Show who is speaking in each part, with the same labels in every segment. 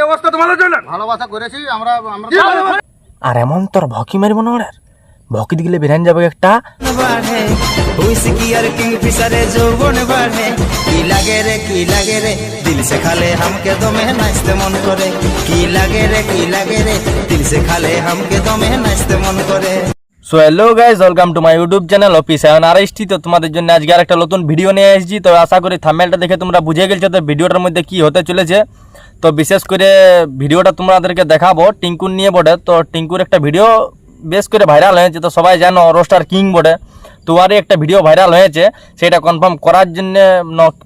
Speaker 1: অবস্থা তোমাদের জন্য ভালোবাসা করেছি আমরা।
Speaker 2: আর এমন তোর ভকি মারিব না ওর ভকি দিলে বেরান যাবে একটা
Speaker 3: যৌবন বাড়ে কি লাগে রে দিল সে খালে হামকে দমে নাচতে মন করে কি লাগে রে দিল সে খালে হামকে দমে নাচতে মন করে।
Speaker 2: So hello guys, welcome to my YouTube channel office RST. তো তোমাদের জন্য আজকে আর একটা নতুন ভিডিও নিয়ে এসেছি। তো আশা করি থাম্বনেলটা দেখে তোমরা বুঝে গেছো তো ভিডিওটার মধ্যে কি হতে চলেছে। তো বিশেষ করে ভিডিওটা তোমাদেরকে দেখাবো টিঙ্কুর নিয়ে বটে। তো টিঙ্কুর একটা ভিডিও বেশ করে ভাইরাল হয়েছে, তো সবাই জানো রোস্টার কিং বটে। তো আরই একটা ভিডিও ভাইরাল হয়েছে, সেটা কনফার্ম করার জন্য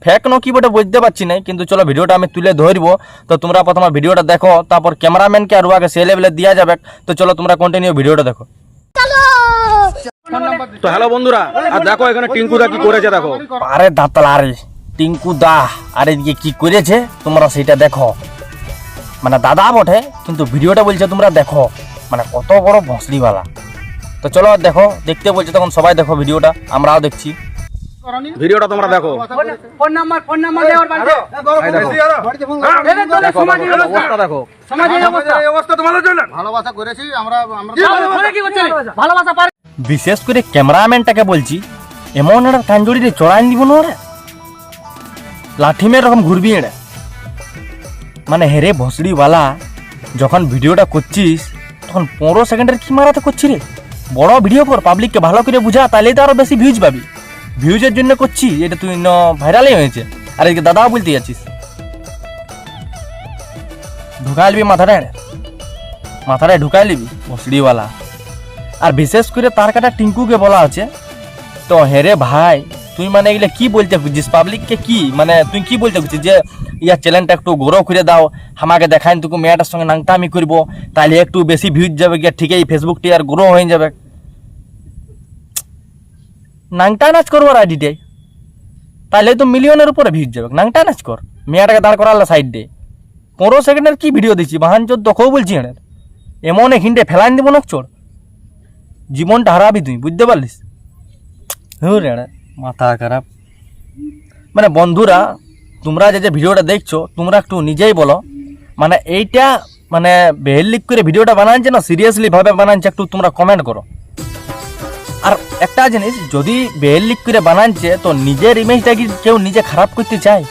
Speaker 2: ফেক কি বটে বুঝতে পারছি না, কিন্তু চলো ভিডিওটা আমি তুলে ধরবো। তো তোমরা প্রথমে ভিডিওটা দেখো, তারপর ক্যামেরাম্যানকে আর উহাকে সে লেভেলে দেওয়া যাবে। তো চলো তোমরা কন্টিনিউ ভিডিওটা দেখো।
Speaker 1: তো হ্যালো বন্ধুরা, আর দেখো এখানে টিঙ্কুদা কি করেছে দেখো।
Speaker 2: আরে দাঁতলা আরে টিঙ্কু দা আরে এদিকে কি করেছে তোমরা সেটা দেখো। মানে দাদা বটে, কিন্তু ভিডিওটা বলছে তোমরা দেখো, মানে কত বড় ভসলিওয়ালা। তো চলো দেখো, দেখতে বলছে তখন সবাই দেখো ভিডিওটা, আমরাও দেখছি
Speaker 1: ভিডিওটা তোমরা দেখো।
Speaker 4: ফোন নাম্বার দে ওর বাড়িতে।
Speaker 1: দেখো অবস্থা দেখো,
Speaker 4: সমাজের অবস্থা
Speaker 1: অবস্থা তোমাদের জন্য ভালোবাসা করেছি আমরা।
Speaker 4: ফোনে কি করছিস? ভালোবাসা পারে।
Speaker 2: বিশেষ করে ক্যামেরাম্যানটাকে বলছি, এমন একটা কাঞ্জড়িতে চড়াই দিব না ওরা, লাঠি মেয়ে রকম ঘুরবি এরা। মানে হেরে ভসড়িওয়ালা, যখন ভিডিওটা করছিস তখন 15 সেকেন্ডের কি মারাতে করছি রে। বড় ভিডিও কর, পাবলিককে ভালো করে বুঝা, তাহলেই তো আরো বেশি ভিউজ পাবি। ভিউজের জন্য করছি এটা, তুই ভাইরালই হয়েছে। আর এদিকে দাদাও বলতে যাচ্ছিস, ঢুকাই লিবি মাথাটায় ঢুকাই লিবি ভসড়িওয়ালা। আর বিশেষ করে তার কাটা টিঙ্কুকে বলা আছে, তো হেরে ভাই তুই মানে এগুলো কি বলতে খুঁজছিস পাবলিককে? কি মানে তুই কি বলতে খুঁজছিস যে ইয়ার চ্যানেলটা একটু গ্রো করে দাও, আমাকে দেখাইন তোকে মেয়েটার সঙ্গে নাংটা আমি করবো, তাহলে একটু বেশি ভিউজ যাবে গিয়ে, ঠিকই ফেসবুকটি আর গ্রো হয়ে যাবে। নাংটা নাচ করবো আইডিটাই, তাহলে তো মিলিয়নের উপরে ভিউজ যাবে। নাংটা নাচ কর, মেয়েটাকে দাঁড় করালে সাইড দিয়ে 15 সেকেন্ডের কি ভিডিও দিচ্ছি, বাহান চোদ্দ কেউ বলছি এমন এক হিন্টে ফেলাইন দিব না চোর, জীবনটা হারাবি তুই, বুঝতে পারলিস? মাথা খারাপ। মানে বন্ধুরা, তোমরা যে ভিডিওটা দেখছো তোমরা একটু নিজেই বলো, মানে এইটা মানে বেহেলিক করে ভিডিওটা বানাচ্ছে না সিরিয়াসলি ভাবে বানাচ্ছে, একটু তোমরা কমেন্ট করো। আর একটা জিনিস, যদি বেহেলিক করে বানাচ্ছে তো নিজের ইমেজটা কি কেউ নিজে খারাপ করতে চায়?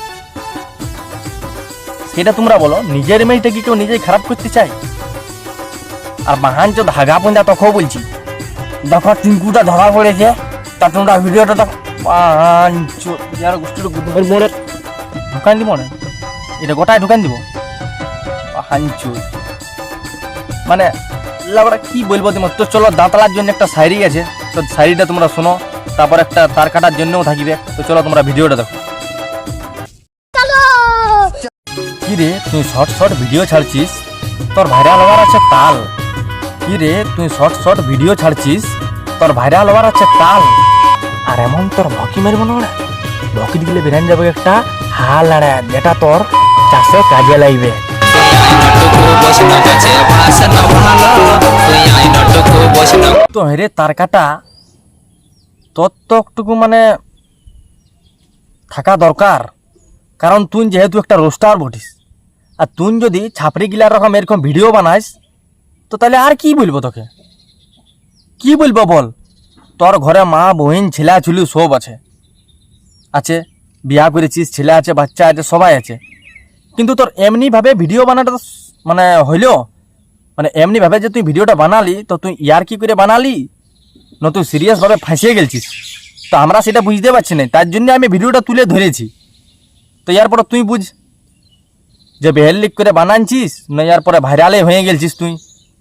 Speaker 2: সেটা তোমরা বলো, নিজের ইমেজটা কি কেউ নিজেই খারাপ করতে চায়? আর বাহানচো ধাগা পুঞ্জা তখন বলছি, দেখো টিঙ্কুটা ধরা পড়েছে, তা তোমরা ভিডিওটা দেখো। ঢুকান দিব না, এটা গোটায় ঢুকান দিব। মানে কি বলবো তোমার। তো চলো, দাঁতলার জন্য একটা শায়রি আছে, তো শায়রিটা তোমরা শোনো, তারপর একটা তার কাটার জন্যও থাকিবে। তো চলো তোমরা ভিডিওটা দেখো। কি রে তুই শর্ট ভিডিও ছাড়ছিস, তোর ভাইরাল হওয়ার আছে তাল। কি রে তুই শর্ট ভিডিও ছাড়ছিস, তোর ভাইরাল হওয়ার আছে তাল। আর এমন তোর ভকি মারব না ওরা, ভকি দিলে বেরান যাবে একটা হাল আড়া, যেটা তোর চাষে কাজে লাগবে। তো হেরে তার কাটা ততটুকু মানে থাকা দরকার, কারণ তুই যেহেতু একটা রোস্টার বটিস, আর তুই যদি ছাপড়ি গিলার রকম এরকম ভিডিও বানাইস, তো তাহলে আর কি বলবো তোকে? কি বলবো বল? তোর ঘরে মা বহিন ছেলে ছুলি সব আছে, বিয়া করেছিস, ছেলে আছে, বাচ্চা আছে, সবাই আছে, কিন্তু তোর এমনিভাবে ভিডিও বানাটা মানে হইলো, মানে এমনিভাবে যে তুই ভিডিওটা বানালি, তো তুই ইয়ার কি করে বানালি না, তুই সিরিয়াসভাবে ফাঁসিয়ে গেছিস। তো আমরা সেটা বুঝতে পারছি না, তার জন্য আমি ভিডিওটা তুলে ধরেছি। তো ইয়ার পরে তুই বুঝ যে বেহেলিক করে বানাচ্ছিস না, ইয়ার পরে ভাইরালে হয়ে গেছিস, তুই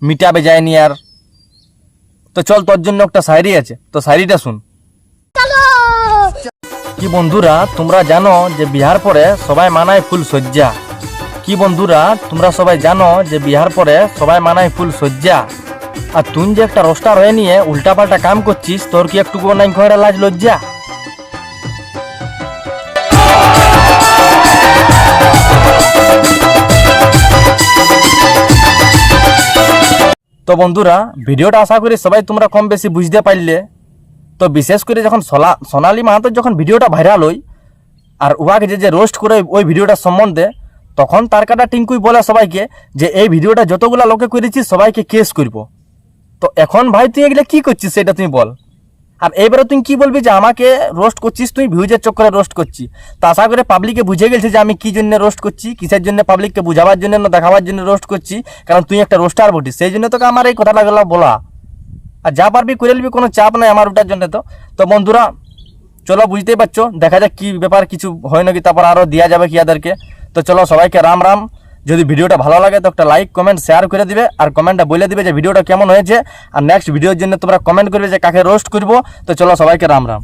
Speaker 2: মিটাবে যায়নি আর। তো চল, তোর জন্য একটা শায়রি আছে, তো শায়রিটা শুন। কি বন্ধুরা, তোমরা জানো যে বিহার পরে সবাই মানায় ফুল সজ্জা। কি বন্ধুরা, তোমরা সবাই জানো যে বিহার পরে সবাই মানায় ফুল সজ্জা। আর তুই যে একটা রোস্টার হয়ে নিয়ে উল্টাপাল্টা কাম করছিস, তোর কি একটু নাই ঘরে লাজ লজ্জা? তো বন্ধুরা, ভিডিওটা আশা করি সবাই তোমরা কম বেশি বুঝতে পারলে। তো বিশেষ করে যখন সোনালী মাহাতোর যখন ভিডিওটা ভাইরাল হই, আর উহাকে যে রোস্ট করে ওই ভিডিওটার সম্বন্ধে, তখন তার কাটা টিঙ্কুই বলে সবাইকে যে এই ভিডিওটা যতগুলা লোকে করেছিস সবাইকে কেস করব। তো এখন ভাই তুই এগুলো কি করছিস সেটা তুই বল। আর এবারে তুই কি বলবি যে আমাকে রোস্ট করছিস, তুই ভিউজের চক্করে রোস্ট করছিস। তো আশা করে পাবলিকে বুঝে গেছে যে আমি কি জন্য রোস্ট করছি, কিসের জন্য, পাবলিককে বুঝাবার জন্য না দেখাবার জন্য রোস্ট করছি। কারণ তুই একটা রোস্টার বটিস, সেই জন্য তোকে আমার এই কথাটা গেল বলা। আর যা পারবি করে নিবি, কোনো চাপ নাই আমার ওটার জন্য। তো বন্ধুরা চলো, বুঝতেই পারছো, দেখা যাক কি ব্যাপার, কিছু হয় নাকি, তারপর আরও দেওয়া যাবে কি এদেরকে। তো চলো সবাইকে রাম রাম। যদি ভিডিওটা ভালো লাগে তো একটা লাইক কমেন্ট শেয়ার করে দিবে, আর কমেন্টটা বলে দিবে যে ভিডিওটা কেমন হয়েছে, আর নেক্সট ভিডিওর জন্য তোমরা কমেন্ট করবে যে কাকে রোস্ট করবো। তো চলো সবাইকে রাম রাম।